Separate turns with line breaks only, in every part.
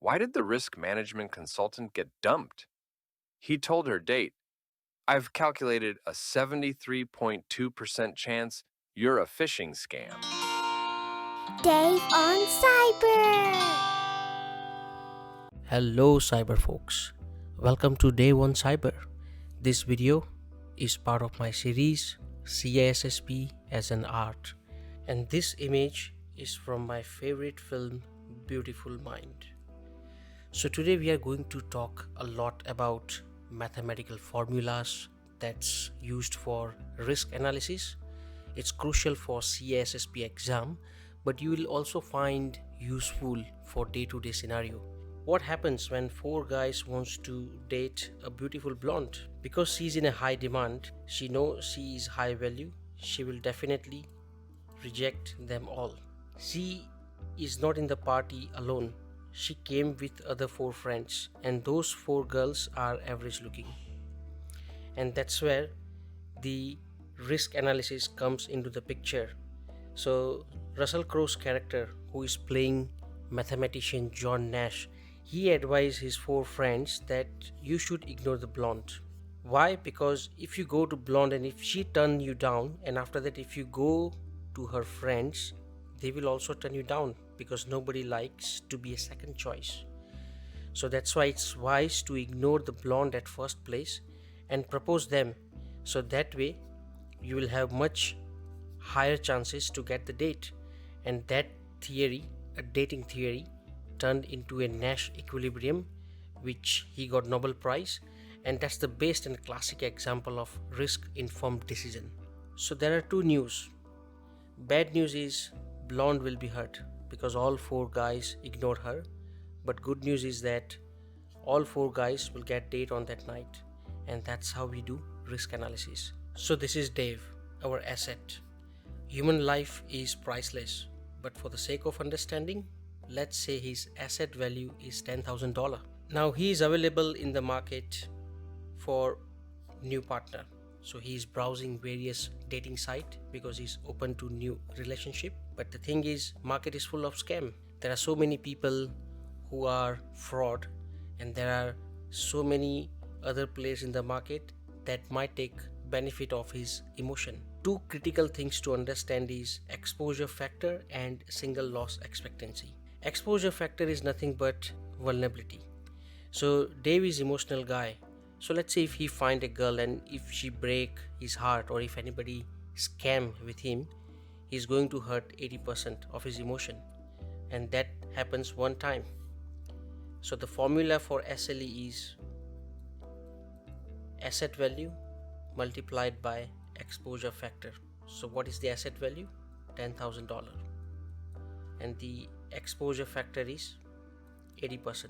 Why did the risk management consultant get dumped? He told her date, I've calculated a 73.2% chance you're a phishing scam.
Dave on Cyber.
Hello cyber folks, welcome to Day 1 Cyber. This video is part of my series CISSP As An Art, and this image is from my favorite film Beautiful Mind. So today we are going to talk a lot about mathematical formulas that's used for risk analysis. It's crucial for CISSP exam, but you will also find useful for day-to-day scenario. What happens when four guys wants to date a beautiful blonde? Because she's in a high demand, she knows she is high value, she will definitely reject them all. She is not in the party alone. She came with other four friends, and those four girls are average looking. And that's where the risk analysis comes into the picture. So Russell Crowe's character, who is playing mathematician John Nash, he advised his four friends that you should ignore the blonde. Why? Because if you go to blonde and if she turn you down, and after that if you go to her friends, they will also turn you down because nobody likes to be a second choice. So that's why it's wise to ignore the blonde at first place and propose them, so that way you will have much higher chances to get the date. And that theory, a dating theory, turned into a Nash equilibrium, which he got Nobel Prize, and that's the best and classic example of risk informed decision. So there are two news. Bad news is blonde will be hurt because all four guys ignored her, but good news is that all four guys will get date on that night, and that's how we do risk analysis. So this is Dave, our asset. Human life is priceless, but for the sake of understanding, let's say his asset value is $10,000. Now he is available in the market for new partner. So he is browsing various dating site because he's open to new relationship. But the thing is, market is full of scam. There are so many people who are fraud, and there are so many other players in the market that might take benefit of his emotion. Two critical things to understand is exposure factor and single loss expectancy. Exposure factor is nothing but vulnerability. So Dave is emotional guy. So let's say if he find a girl and if she break his heart, or if anybody scam with him, he's going to hurt 80% of his emotion, and that happens one time. So the formula for SLE is asset value multiplied by exposure factor. So what is the asset value? $10,000, and the exposure factor is 80%.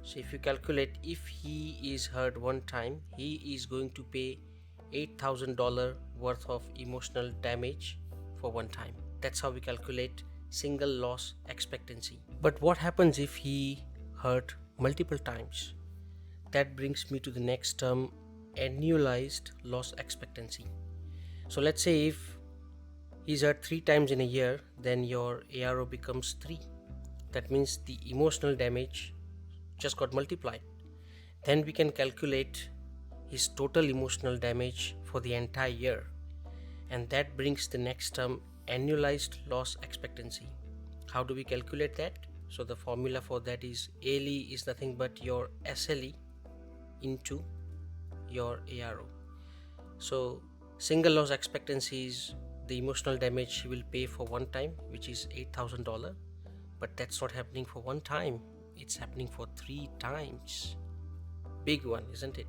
So if you calculate, if he is hurt one time, he is going to pay $8,000 worth of emotional damage for one time. That's how we calculate single loss expectancy. But what happens if he hurt multiple times? That brings me to the next term, annualized loss expectancy. So let's say if he's hurt 3 times in a year, then your ARO becomes 3. That means the emotional damage just got multiplied. Then we can calculate his total emotional damage for the entire year, and that brings the next term, annualized loss expectancy. How do we calculate that? So the formula for that is ALE is nothing but your SLE into your ARO. So single loss expectancy is the emotional damage he will pay for one time, which is $8,000, but that's not happening for one time, it's happening for 3 times. Big one, isn't it?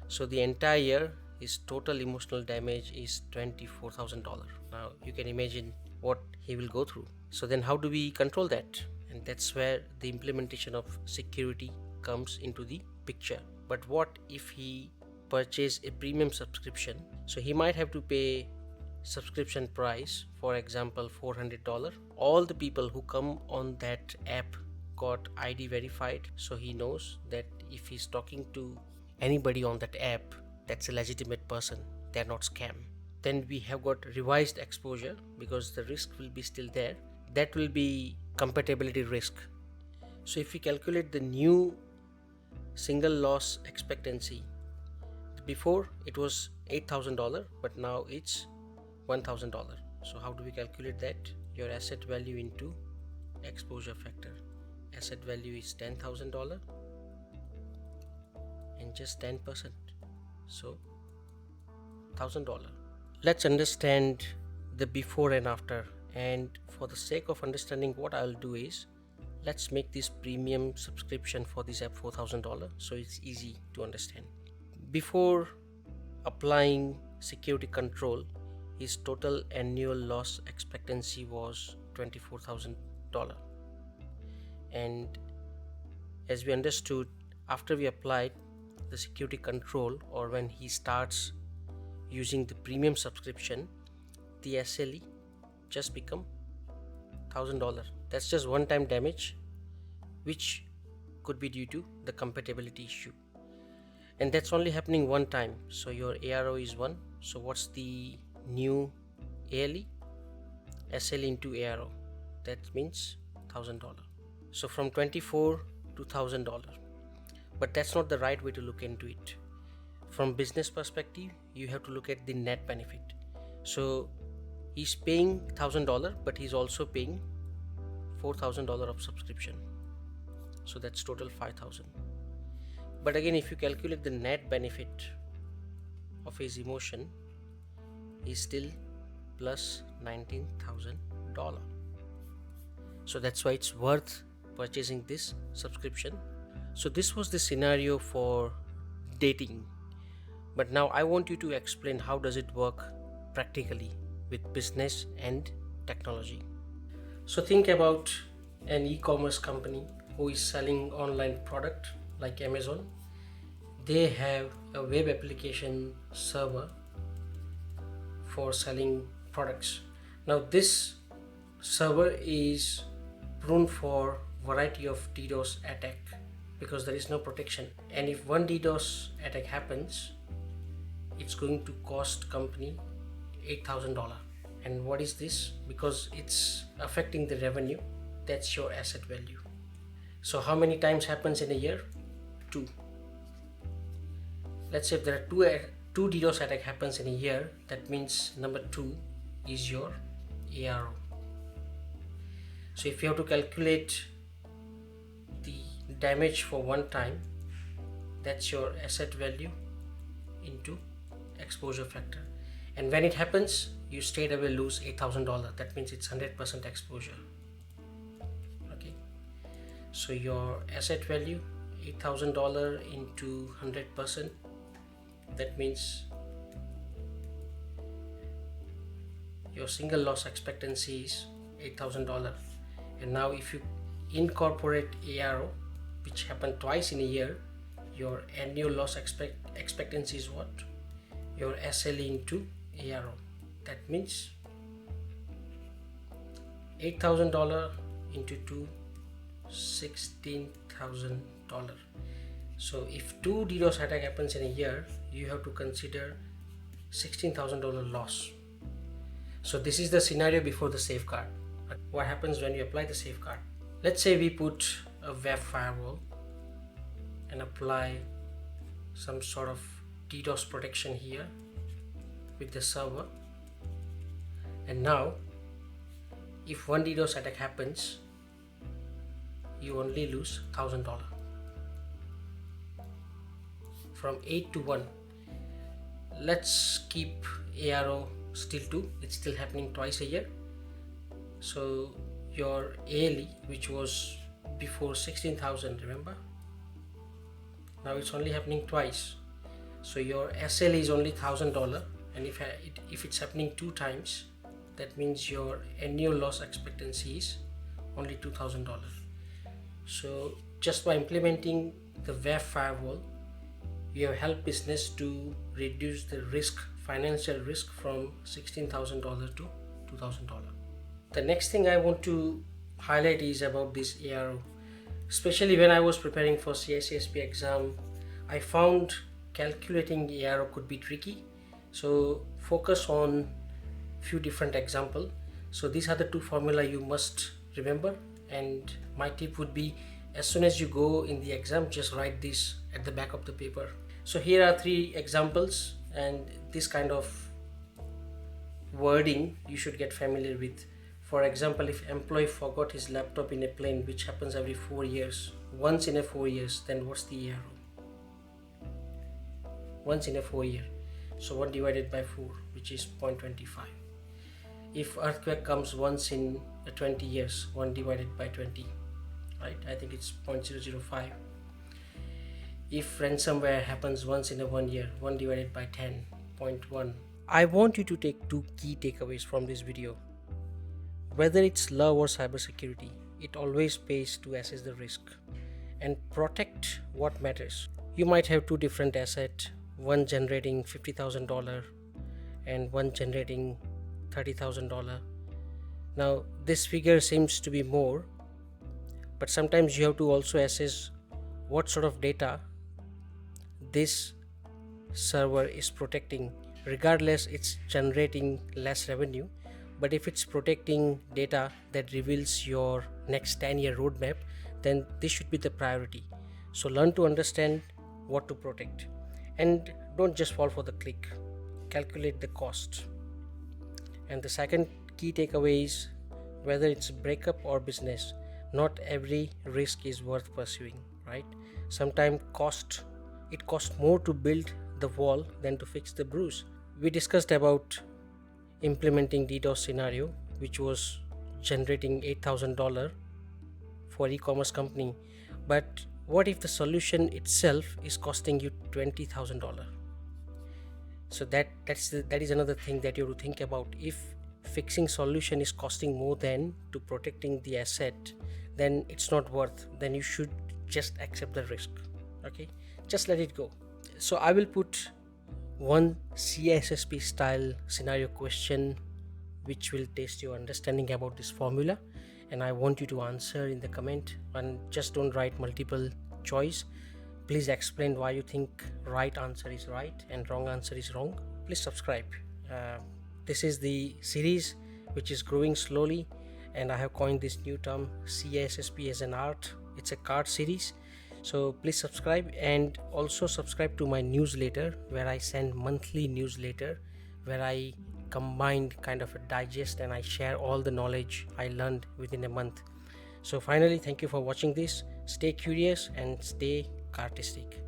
So the entire year his total emotional damage is $24,000. Now you can imagine what he will go through. So then how do we control that? And that's where the implementation of security comes into the picture. But what if he purchase a premium subscription? So he might have to pay subscription price, for example $400. All the people who come on that app got ID verified, so he knows that if he's talking to anybody on that app, that's a legitimate person, they're not scam. Then we have got revised exposure, because the risk will be still there. That will be compatibility risk. So if we calculate the new single loss expectancy, before it was $8,000, but now it's $1,000. So how do we calculate that? Your asset value into exposure factor. Asset value is $10,000 and just 10%, so $1,000. Let's understand the before and after, and for the sake of understanding, what I'll do is, let's make this premium subscription for this app $4,000 so it's easy to understand. Before applying security control, his total annual loss expectancy was $24,000, and as we understood, after we applied the security control, or when he starts using the premium subscription, the SLE just become $1,000. That's just one-time damage, which could be due to the compatibility issue, and that's only happening one time. So your ARO is 1. So what's the new ALE? SLE into ARO, that means $1,000. So from 24 to $1,000. But that's not the right way to look into it. From business perspective, you have to look at the net benefit. So he's paying $1,000, but he's also paying $4,000 of subscription, so that's total $5,000. But again, if you calculate the net benefit of his emotion, he's still plus $19,000. So that's why it's worth purchasing this subscription. So this was the scenario for dating, but now I want you to explain how does it work practically with business and technology. So think about an e-commerce company who is selling online product like Amazon. They have a web application server for selling products. Now this server is prone for variety of DDoS attack because there is no protection, and if one DDoS attack happens, it's going to cost company $8,000. And what is this? Because it's affecting the revenue, that's your asset value. So how many times happens in a year? 2. Let's say if there are two DDoS attack happens in a year, that means number 2 is your ARO. So if you have to calculate the damage for one time, that's your asset value into exposure factor, and when it happens, you straight away lose $8,000. That means it's 100% exposure. Okay, so your asset value $8,000 into 100%, that means your single loss expectancy is $8,000. And now if you incorporate ARO, which happened twice in a year, your annual loss expectancy is what? Your SLE into ARO. That means $8,000 into 2, $16,000. So if 2 DDoS attack happens in a year, you have to consider $16,000 loss. So this is the scenario before the safeguard. What happens when you apply the safeguard? Let's say we put a web firewall and apply some sort of DDoS protection here with the server, and now if one DDoS attack happens, you only lose $1,000. From 8 to 1. Let's keep ARO still 2, it's still happening twice a year. So your ALE, which was before 16,000, remember, now it's only happening twice, so your SLE is only $1,000, and if it's happening 2 times, that means your annual loss expectancy is only $2,000. So just by implementing the web firewall, you have helped business to reduce the risk, financial risk, from $16,000 to $2,000. The next thing I want to highlight is about this ARO. Especially when I was preparing for CISSP exam, I found calculating ARO could be tricky. So focus on few different examples. So these are the 2 formula you must remember, and my tip would be as soon as you go in the exam, just write this at the back of the paper. So here are 3 examples, and this kind of wording you should get familiar with. For example, if employee forgot his laptop in a plane, which happens every 4 years, once in a 4 years, then what's the ARO? Once in a 4 year, so 1 divided by 4, which is 0.25. If earthquake comes once in 20 years, 1 divided by 20, right? I think it's 0.005. If ransomware happens once in a 1 year, 1 divided by 10, 0.1. I want you to take 2 key takeaways from this video. Whether it's law or cybersecurity, it always pays to assess the risk and protect what matters. You might have 2 different assets, one generating $50,000 and one generating $30,000. Now this figure seems to be more, but sometimes you have to also assess what sort of data this server is protecting. Regardless, it's generating less revenue, but if it's protecting data that reveals your next 10-year roadmap, then this should be the priority. So learn to understand what to protect, and don't just fall for the click. Calculate the cost. And the second key takeaway is, whether it's breakup or business, not every risk is worth pursuing, right? Sometimes it costs more to build the wall than to fix the bruise. We discussed about implementing DDoS Scenario, which was generating $8,000 for e-commerce company, but what if the solution itself is costing you $20,000? So that is another thing that you have to think about. If fixing solution is costing more than to protecting the asset, then it's not worth. Then you should just accept the risk. Okay, just let it go. So I will put one CISSP style scenario question which will test your understanding about this formula, and I want you to answer in the comment, and just don't write multiple choice. Please explain why you think right answer is right and wrong answer is wrong. Please subscribe. This is the series which is growing slowly, and I have coined this new term, CISSP as an art. It's a card series. So please subscribe, and also subscribe to my newsletter, where I send monthly newsletter where I combine kind of a digest and I share all the knowledge I learned within a month. So finally, thank you for watching this. Stay curious and stay artistic.